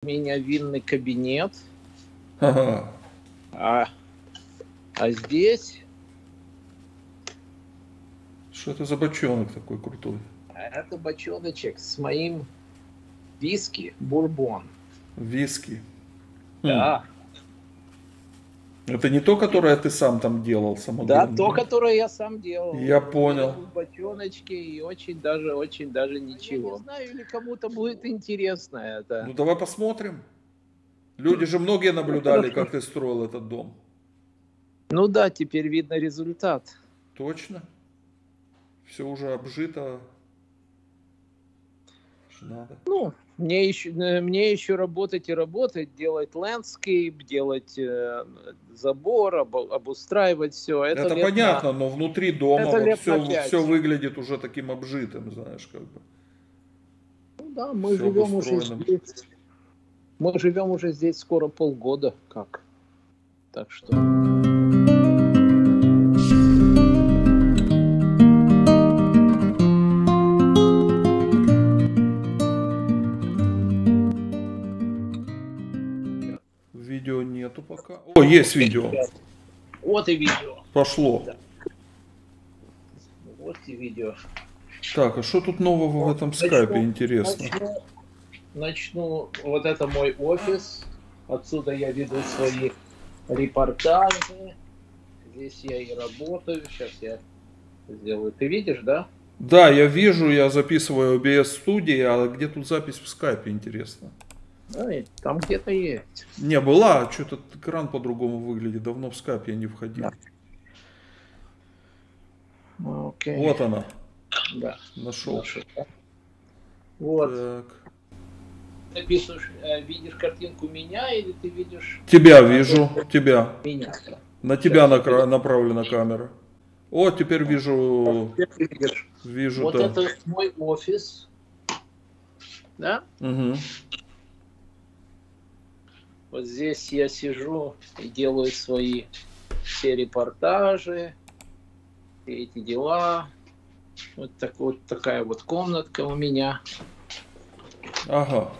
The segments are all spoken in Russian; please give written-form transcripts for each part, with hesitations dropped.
У меня винный кабинет, Ага. а здесь Что это за бочонок такой крутой? это бочоночек с моим виски бурбон. Виски. Да. Это не то, которое ты сам там делал, Да, самогон? то, которое я сам делал. Я понял. В бочоночке и очень даже ничего. Я не знаю, или кому-то будет интересно это. Ну давай посмотрим. Люди же многие наблюдали, как ты строил этот дом. Ну да, теперь видно результат. Точно. Все уже обжито. Надо. Ну, мне еще работать и работать, делать ландскейп, делать забор, обустраивать все. Это лет понятно, но внутри дома это вот лет на 5. все выглядит уже таким обжитым, знаешь, как бы. Ну да, мы Всё живем уже обустроено. здесь. Мы живем уже здесь скоро полгода, как. Так что. Видео нету пока. О, есть видео. Вот и видео. Пошло. Да. Вот и видео. Так, а что тут нового в этом скайпе, интересно? Начну. Вот это мой офис. Отсюда я веду свои репортажи. Здесь я и работаю. Сейчас я сделаю. Ты видишь, да? Да, я вижу, я записываю OBS студии, а где тут запись в скайпе, интересно? Да, и там где-то есть. Не, была, что-то экран по-другому выглядит, давно в скайп я не входил. Да. Окей. Вот она. Да. Нашел. Вот. Так. Ты пишешь, видишь картинку меня или ты видишь... Тебя вижу, тебя. Меня. На тебя направлена камера. О, теперь вижу. Вижу, вот да. это мой офис. Да? Угу. Вот здесь я сижу и делаю свои все репортажи, все эти дела. Вот такая вот комнатка у меня. Ага.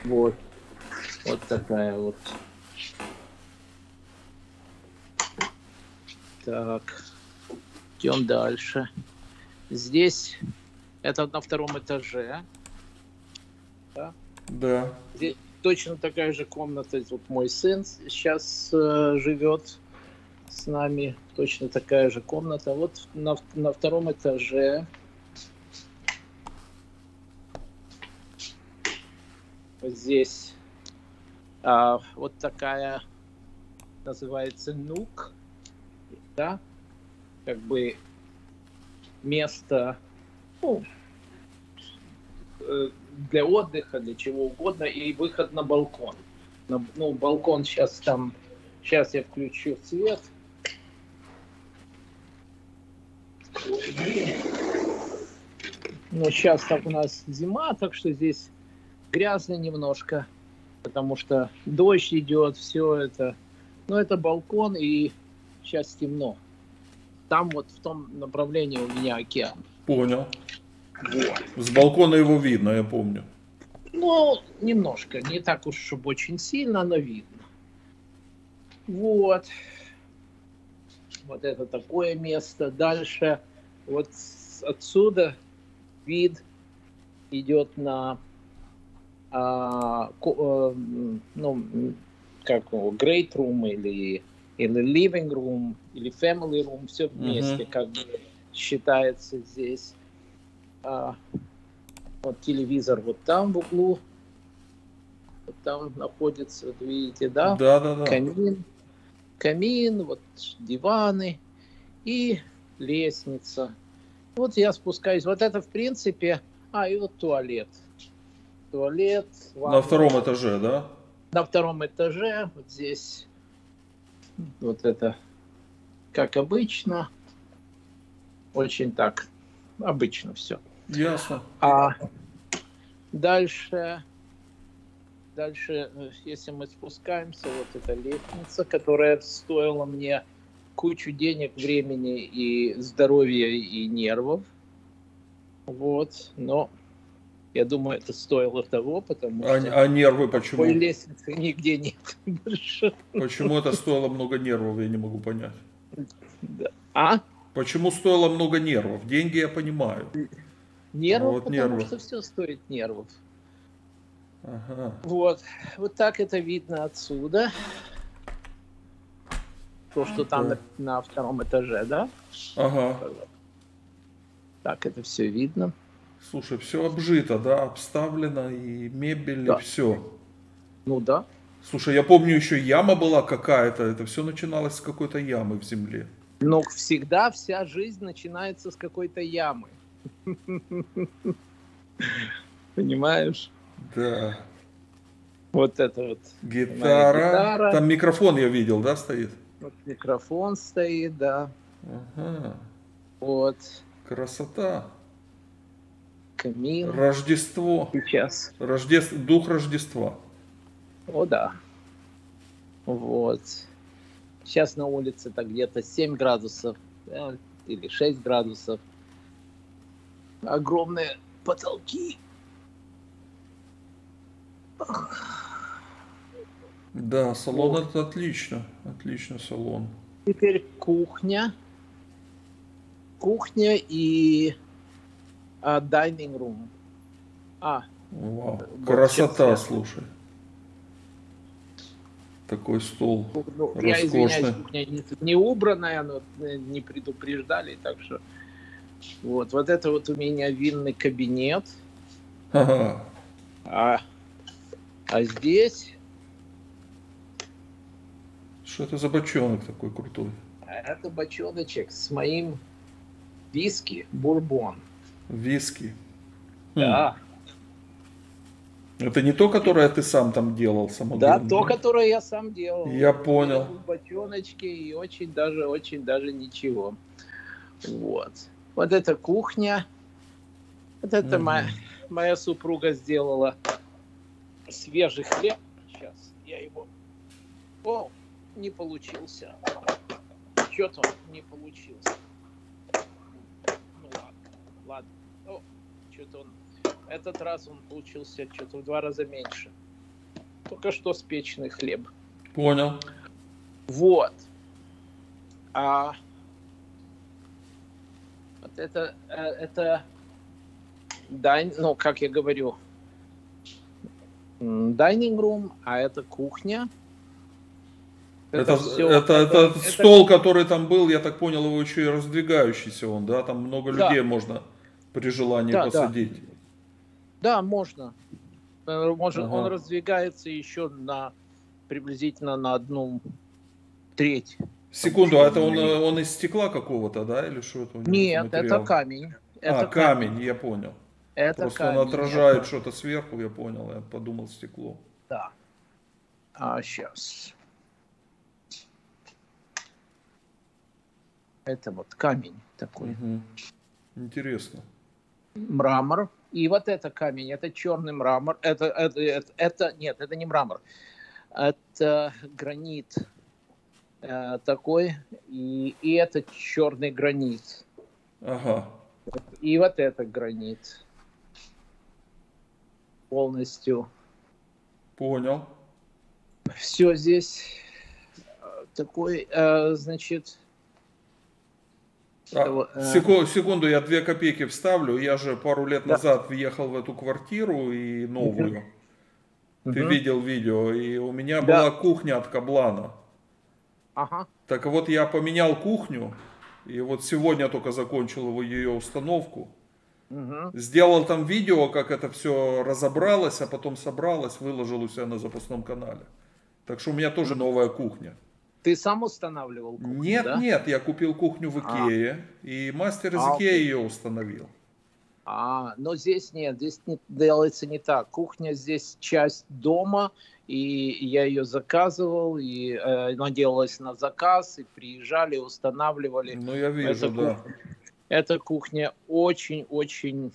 Вот такая вот. Так, идем дальше. Здесь это на втором этаже. Да. Да. Здесь точно такая же комната. Вот мой сын сейчас живет с нами. Точно такая же комната. Вот на втором этаже. Вот здесь вот такая называется нук, да, как бы место, ну, для отдыха, для чего угодно, и выход на балкон. Ну, балкон сейчас я включу свет. Ну, сейчас так у нас зима, так что здесь грязно немножко, потому что дождь идет, все это. Но это балкон, и сейчас темно. Там вот в том направлении у меня океан. Понял. Вот. С балкона его видно, я помню. Ну, немножко, не так уж, чтобы очень сильно, но видно. Вот. Вот это такое место. Дальше вот отсюда вид идет на ну, как great room или living room, или family room, все вместе, как бы считается здесь. Вот телевизор вот там в углу, вот там находится, вот видите, да? Да. Камин, вот диваны и лестница. Вот я спускаюсь. Вот это в принципе, и вот туалет. Туалет. На втором этаже, да? На втором этаже, вот здесь, вот это, как обычно, очень так, обычно все. Ясно. Дальше, если мы спускаемся, вот эта лестница, которая стоила мне кучу денег, времени и здоровья, и нервов. Вот, но Я думаю, это стоило того, потому А, что а нервы такой почему? лестницы нигде нет больше. Почему это стоило много нервов, я не могу понять. Да. А? Почему стоило много нервов? Деньги я понимаю. А Нервов, вот потому нервы. что все стоит нервов. Ага. Вот. Вот так это видно отсюда. То, что там Да. на втором этаже, да? Ага. Так это все видно. Слушай, все обжито, да, обставлено, и мебель, и Да. все. Ну да. Слушай, я помню, еще яма была какая-то, это все начиналось с какой-то ямы в земле. Но всегда вся жизнь начинается с какой-то ямы. Понимаешь? Да. Вот это вот. Моя Гитара. гитара. Там микрофон я видел, да, стоит? Вот микрофон стоит, да. Ага. Вот. Красота. Камин. Рождество. Сейчас. Дух Рождества. О, да. Вот. Сейчас на улице-то где-то 7 градусов, да, или 6 градусов. Огромные потолки. Да, салон это отлично. Отлично салон. Теперь кухня. Кухня и dining room. Вау. Вот Красота, сейчас слушай. Такой стол я извиняюсь, роскошный. кухня не убранная, но не предупреждали, так что вот это вот у меня винный кабинет, Ага. а здесь Что это за бочонок такой крутой? это бочоночек с моим виски бурбон. Виски. Да. Это не то, которое ты сам там делал, самогон? Да, то, которое я сам делал. Я понял. В бочоночке и очень даже ничего. Вот. Вот это кухня. Вот это моя супруга сделала свежий хлеб. Сейчас я его... О, не получился. Что-то он не получился. Ну ладно. О, что-то он... Этот раз он получился что-то в 2 раза меньше. Только что спеченный хлеб. Понял. Вот. Вот это ну, как я говорю, dining room, а это кухня. Это стол, который там был, я так понял, его еще и раздвигающийся он, да? Там много людей можно при желании посадить. Да, можно. Он раздвигается еще приблизительно на 1/3. Секунду, а это он из стекла какого-то, да? Или что это у него? Нет, это камень. Камень, я понял. Это просто камень, он отражает что-то сверху, я понял. Я подумал, стекло. Да. Сейчас. Это вот камень такой. Угу. Интересно. Мрамор. И вот это камень, это черный мрамор. Нет, это не мрамор. Это гранит такой. И это черный гранит. Ага. И вот это гранит. Полностью. Понял. Все здесь такой, значит... Секунду, я 2 копейки вставлю. Я же пару лет назад въехал в эту квартиру и новую. Ты видел видео, и у меня была кухня от Каблана. Ага. Так вот я поменял кухню, и вот сегодня только закончил ее установку. Сделал там видео, как это все разобралось, а потом собралось, выложил у себя на запасном канале. Так что у меня тоже новая кухня. Ты сам устанавливал кухню? Нет, я купил кухню в Икее, и мастер из Икеи ее установил. Но здесь нет, здесь делается не так. Кухня здесь часть дома, и я ее заказывал, и она делалась на заказ, и приезжали, устанавливали. Ну, я вижу, да. Эта кухня очень-очень,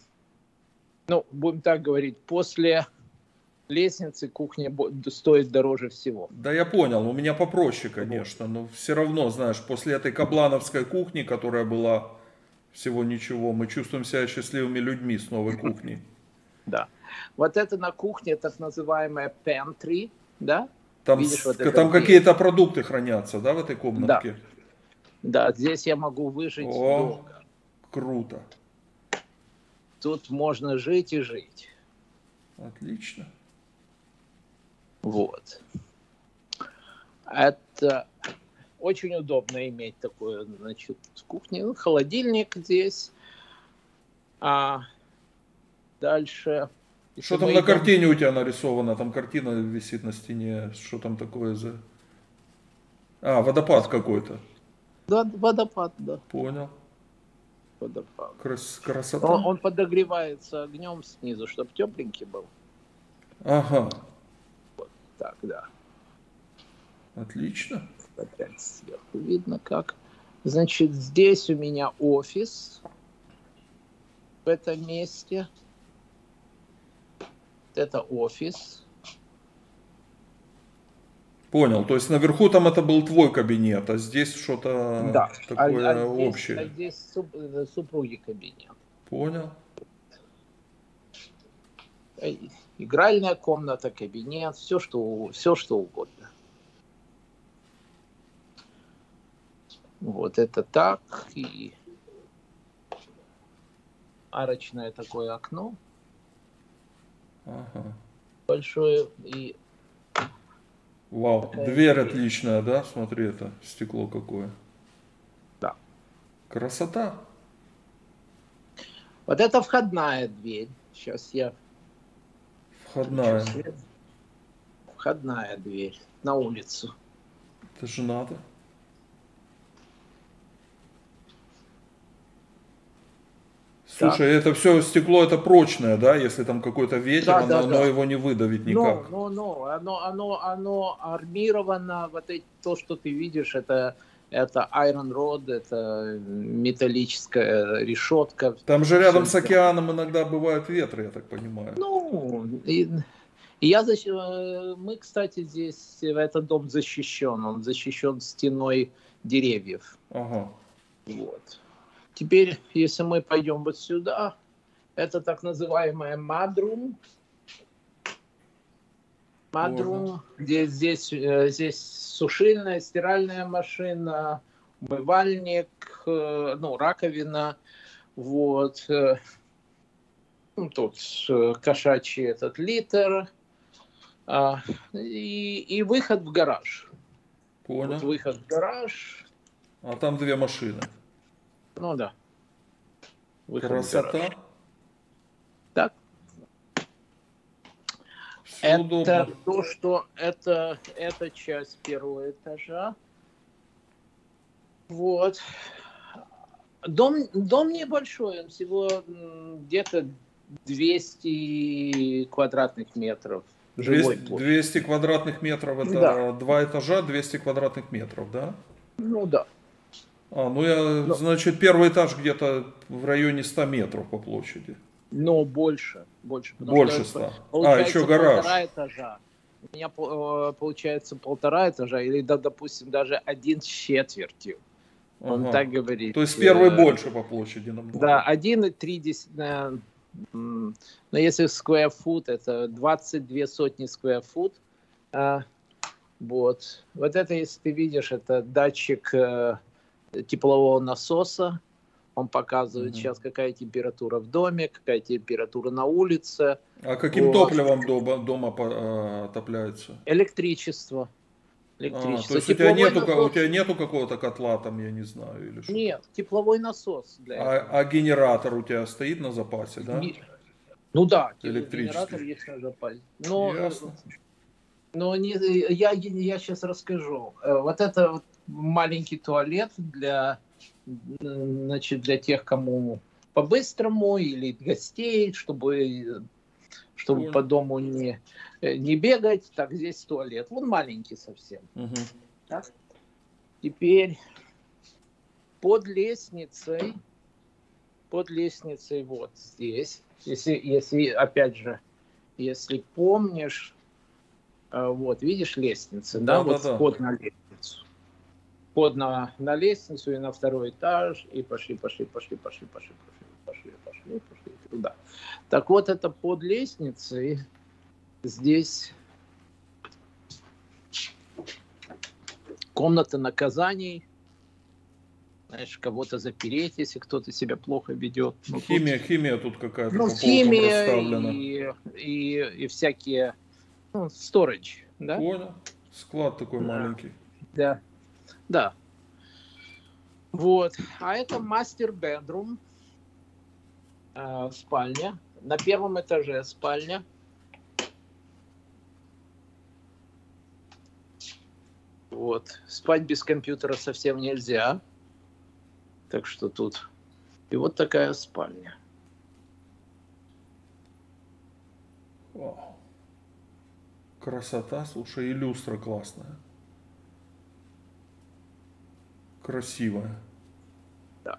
ну, будем так говорить, после лестницы кухня стоит дороже всего. Да, я понял, у меня попроще, конечно, но все равно, знаешь, после этой каблановской кухни, которая была всего ничего, мы чувствуем себя счастливыми людьми с новой кухней. Да. Вот это на кухне так называемая pantry, да? Там, Видишь, вот там какие-то продукты хранятся, да, в этой Да. комнатке? Да, здесь я могу выжить О, долго. круто. Тут можно жить и жить. Отлично. Вот. Это очень удобно иметь такую, значит, кухню. Холодильник здесь. А дальше... Что там на картине у тебя нарисовано? Там картина висит на стене. Что там такое за... А, водопад какой-то. Да, водопад, да. Понял. Водопад. Красота. Он подогревается огнем снизу, чтобы тепленький был. Ага. Вот так, да. Отлично. Опять сверху видно как. Значит, здесь у меня офис. В этом месте. Это офис. Понял. То есть наверху там это был твой кабинет, а здесь что-то Да. такое здесь, общее. здесь супруги кабинет. Понял. Игральная комната, кабинет, все что угодно. Вот это так. И арочное такое окно. Ага. Большое. И вау, дверь отличная, да? Смотри, это стекло какое. Да. Красота. Вот это входная дверь. Сейчас я... Входная. Входная дверь на улицу. Это же надо. Слушай, это все стекло, это прочное, да? Если там какой-то ветер, оно его не выдавит никак. Оно армировано. Вот то, что ты видишь, это iron rod, это металлическая решетка. Там же рядом с океаном иногда бывают ветры, я так понимаю. Ну, мы, кстати, здесь, этот дом защищен. Он защищен стеной деревьев. Ага. Вот. Теперь, если мы пойдем вот сюда, это так называемая mudroom. Mudroom, здесь сушильная, стиральная машина, умывальник, раковина. Вот. Тут кошачий этот литр. И выход в гараж. Понял. Вот выход в гараж. А там две машины. Ну да. Выход красота. Так. Все это удобно. то, что это часть первого этажа. Вот. Дом небольшой, он всего где-то 200 квадратных метров. 200 квадратных метров, это да. 2 этажа, 200 квадратных метров, да? Ну да. Значит, первый этаж где-то в районе 100 метров по площади. Но больше. Больше 100. Еще гараж. 1,5 этажа. У меня получается 1,5 этажа, или, допустим, даже 1/4. Он так говорит. То есть первый больше по площади намного. Да, 1,3. Но если square foot, это 22 сотни square foot. Вот это, если ты видишь, это датчик теплового насоса. Он показывает сейчас, какая температура в доме, какая температура на улице. А каким топливом дома отопляется? Электричество. То есть у тебя нету какого-то котла там, я не знаю, или что? Нет, тепловой насос для этого. А генератор у тебя стоит на запасе, да? Ну да, генератор есть на запасе. Ясно. Но я сейчас расскажу. Вот это вот маленький туалет для тех, кому по-быстрому, или гостей, чтобы по дому не бегать. Так, здесь туалет. Он маленький совсем. Так. Теперь под лестницей вот здесь, если опять же, если помнишь, вот видишь лестница, да, вход на лестницу. Вход на лестницу и на второй этаж, и пошли. туда. Так вот, это под лестницей. Здесь комната наказаний. Знаешь, кого-то запереть, если кто-то себя плохо ведет. Ну, химия тут какая-то по полкам химия расставлена. И всякие, ну, storage, да? Понял. Склад такой маленький. Да, да. Вот. А это мастер-бедрум. Спальня. На первом этаже спальня. Вот. Спать без компьютера совсем нельзя. Так что тут... И вот такая спальня. Вау. Красота, слушай, и люстра классная. Красивая. Да.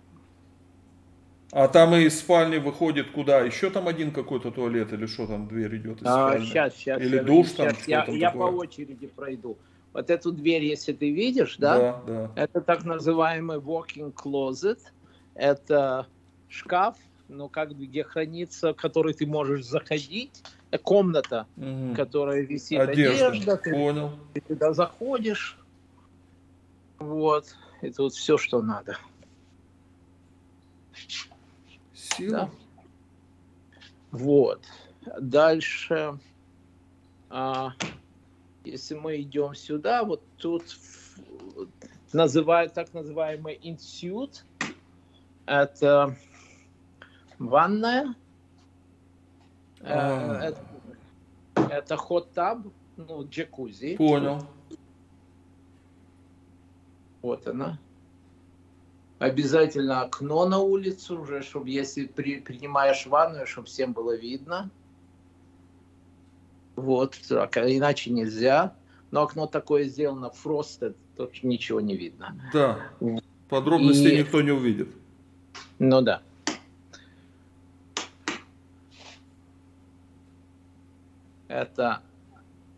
А там из спальни выходит куда? Еще там один какой-то туалет или что там, дверь идет из спальни? Сейчас. Или душ там? Я по очереди пройду. Вот эту дверь, если ты видишь, да? Да. Это так называемый walk-in closet. Это шкаф, ну, как бы, где хранится, в который ты можешь заходить. Комната, в которой висит одежда. Понял. Ты туда заходишь. Вот. И тут все, что надо. Сила. Да. Вот. Дальше. Если мы идем сюда, вот тут так называемый инсют. Это ванная. Это хот-таб, ну, джакузи. Понял. Вот она. Обязательно окно на улицу уже, чтобы если принимаешь ванную, чтобы всем было видно. Вот, так, иначе нельзя. Но окно такое сделано frosted, то ничего не видно. Да, подробностей никто не увидит. Ну да. Это...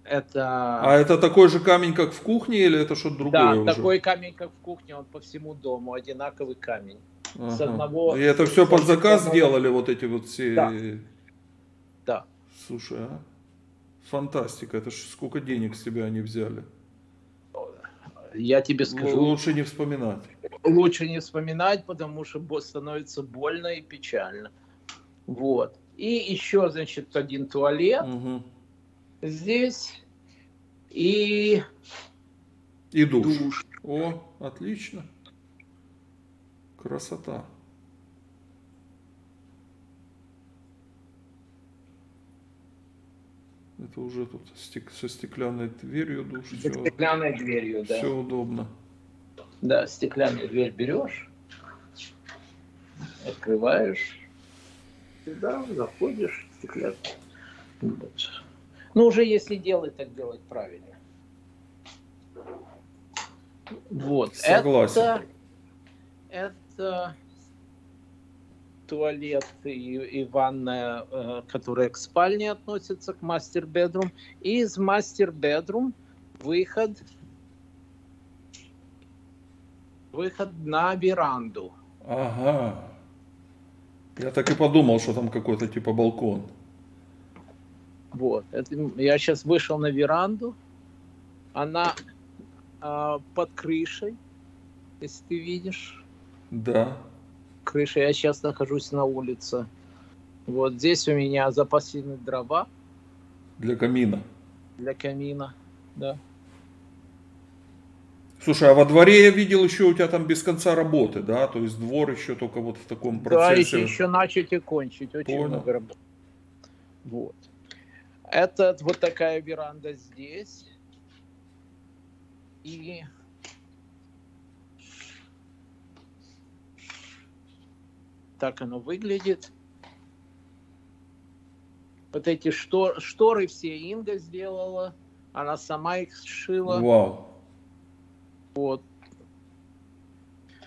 А это такой же камень, как в кухне, или это что-то другое уже? Да, такой камень, как в кухне, он по всему дому, одинаковый камень. Ага. С одного... И это все под заказ сделали, вот эти вот все... Да. Слушай, фантастика, это ж сколько денег с тебя они взяли. Я тебе скажу... Лучше не вспоминать. Лучше не вспоминать, потому что становится больно и печально. Вот. И еще, значит, один туалет. Здесь. И душ. О, отлично. Красота. Это уже тут со стеклянной дверью душ. Со стеклянной дверью, да. Все удобно. Да, стеклянную дверь берешь, открываешь, сюда заходишь, стеклянную. Вот. Ну, уже если делать, так делать правильно. Вот. Согласен. Это туалет и ванная, которая к спальне относится, к мастер-бедрум. И из мастер-бедрум выход на веранду. Ага. Я так и подумал, что там какой-то типа балкон. Вот. Я сейчас вышел на веранду. Она под крышей, если ты видишь. Да. Крыша. Я сейчас нахожусь на улице. Вот здесь у меня запасены дрова. Для камина. Для камина, да. Слушай, а во дворе я видел еще у тебя там без конца работы, да? То есть двор еще только вот в таком процессе. Да, еще начать и кончить. Очень Понял. много работы. Вот. Это вот такая веранда здесь. И так оно выглядит. Вот эти шторы все Инга сделала. Она сама их сшила. Вау. Вот.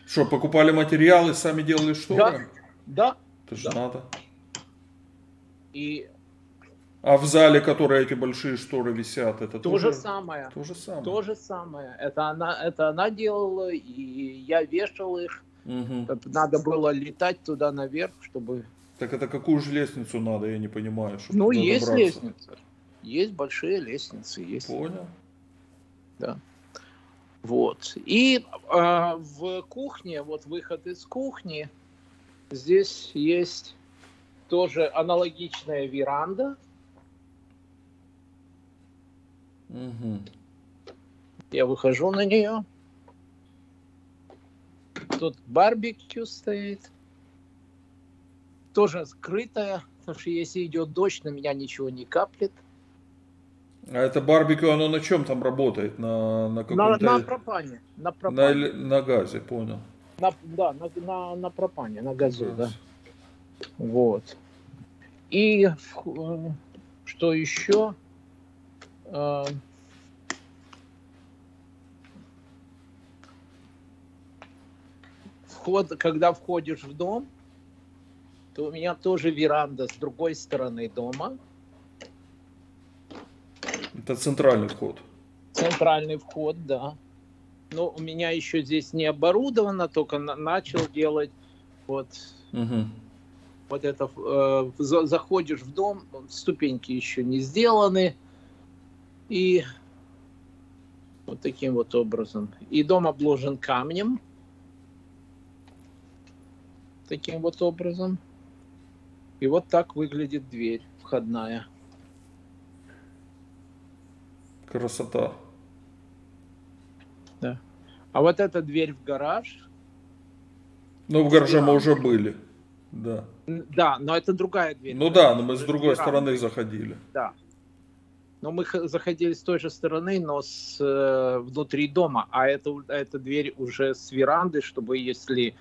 Что, покупали материалы, сами делали шторы? Да. Это же надо. И А в зале, которые эти большие шторы висят, это то же самое. То же самое. То же самое. Это она делала, и я вешал их. Угу. Надо было летать туда наверх, чтобы Так это какую же лестницу надо, я не понимаю, чтобы Ну, туда есть добраться. лестница. Есть большие лестницы, есть. Понял. Да. Вот. И в кухне, вот выход из кухни, здесь есть тоже аналогичная веранда. Угу. Я выхожу на нее. Тут барбекю стоит. Тоже скрытая, потому что если идет дождь, на меня ничего не каплет. А это барбекю, оно на чем там работает? На каком-то... На пропане. На пропане. На газе, понял. Да, на пропане, на газу, Газ. да. Вот. И что еще? Когда входишь в дом, то у меня тоже веранда с другой стороны дома. Это центральный вход. Центральный вход, да. Но у меня еще здесь не оборудовано, только начал делать вот, вот это. Заходишь в дом, ступеньки еще не сделаны. И вот таким вот образом. И дом обложен камнем. Таким вот образом. И вот так выглядит дверь входная. Красота. Да. А вот эта дверь в гараж. Ну, в гараже мы уже были. Да. Да, но это другая дверь. Ну да, но мы с другой стороны заходили. Да. Но мы заходили с той же стороны, но внутри дома. А эта дверь уже с веранды, чтобы если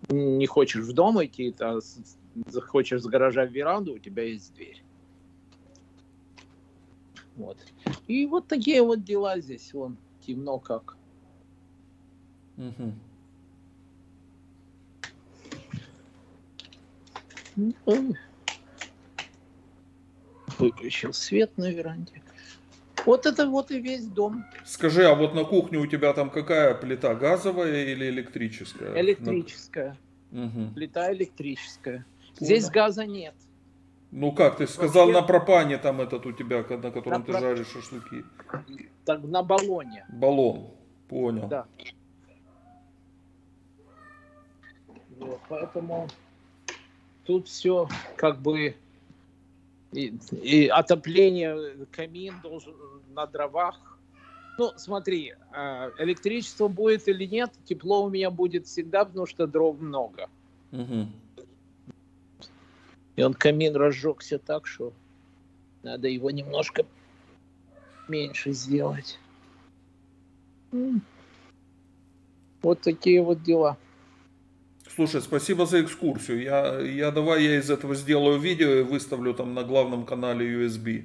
не хочешь в дом идти, а захочешь с гаража в веранду, у тебя есть дверь. Вот. И вот такие вот дела здесь. Вон, темно как. Угу. Выключил свет на веранде. Вот это вот и весь дом. Скажи, а вот на кухне у тебя там какая плита? Газовая или электрическая? Электрическая. Угу. Плита электрическая. Понял. Здесь газа нет. Ну как, ты сказал, на пропане там этот у тебя, на котором ты жаришь шашлыки. Так, на баллоне. Баллон. Понял. Да. Вот, поэтому тут все как бы и отопление, камин должен на дровах. Ну, смотри, электричество будет или нет, тепло у меня будет всегда, потому что дров много. Угу. И он камин разжегся так, что надо его немножко меньше сделать. Вот такие вот дела. Слушай, спасибо за экскурсию. Давай я из этого сделаю видео и выставлю там на главном канале USB.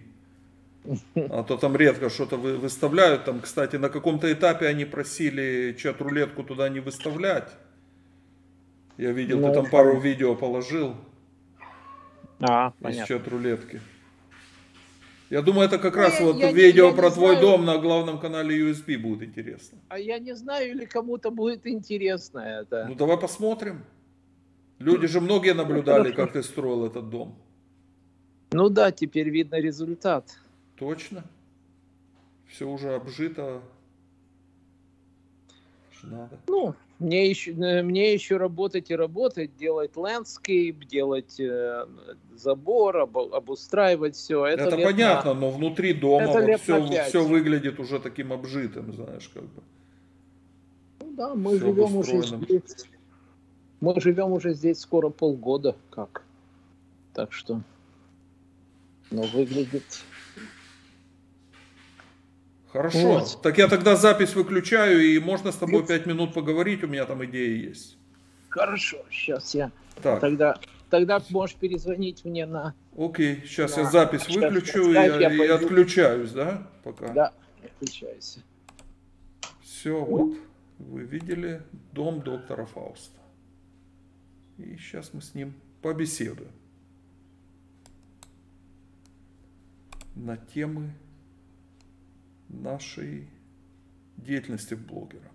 А то там редко что-то выставляют. Там, кстати, на каком-то этапе они просили чат-рулетку туда не выставлять. Я видел, ты там пару видео положил. Из чат-рулетки. Я думаю, это как раз вот видео про твой дом на главном канале USB будет интересно. А я не знаю, или кому-то будет интересно это. Ну давай посмотрим. Люди же многие наблюдали, как ты строил этот дом. Ну да, теперь видно результат. Точно. Все уже обжито. Надо. Ну, мне еще работать и работать, делать ландскейп, делать забор, обустраивать все. Это понятно, но внутри дома вот все выглядит уже таким обжитым, знаешь, как бы. Ну да, мы живем уже здесь. Мы живем уже здесь скоро полгода, как. Так что, но выглядит. Хорошо. Вот. Так я тогда запись выключаю, и можно с тобой 5 минут поговорить, у меня там идеи есть. Хорошо, сейчас я. Так. Тогда можешь перезвонить мне на... Окей, сейчас я запись выключу и отключаюсь, да? Пока. Да, отключайся. Все, вот, вы видели дом доктора Фауста. И сейчас мы с ним побеседуем на темы нашей деятельности блогера.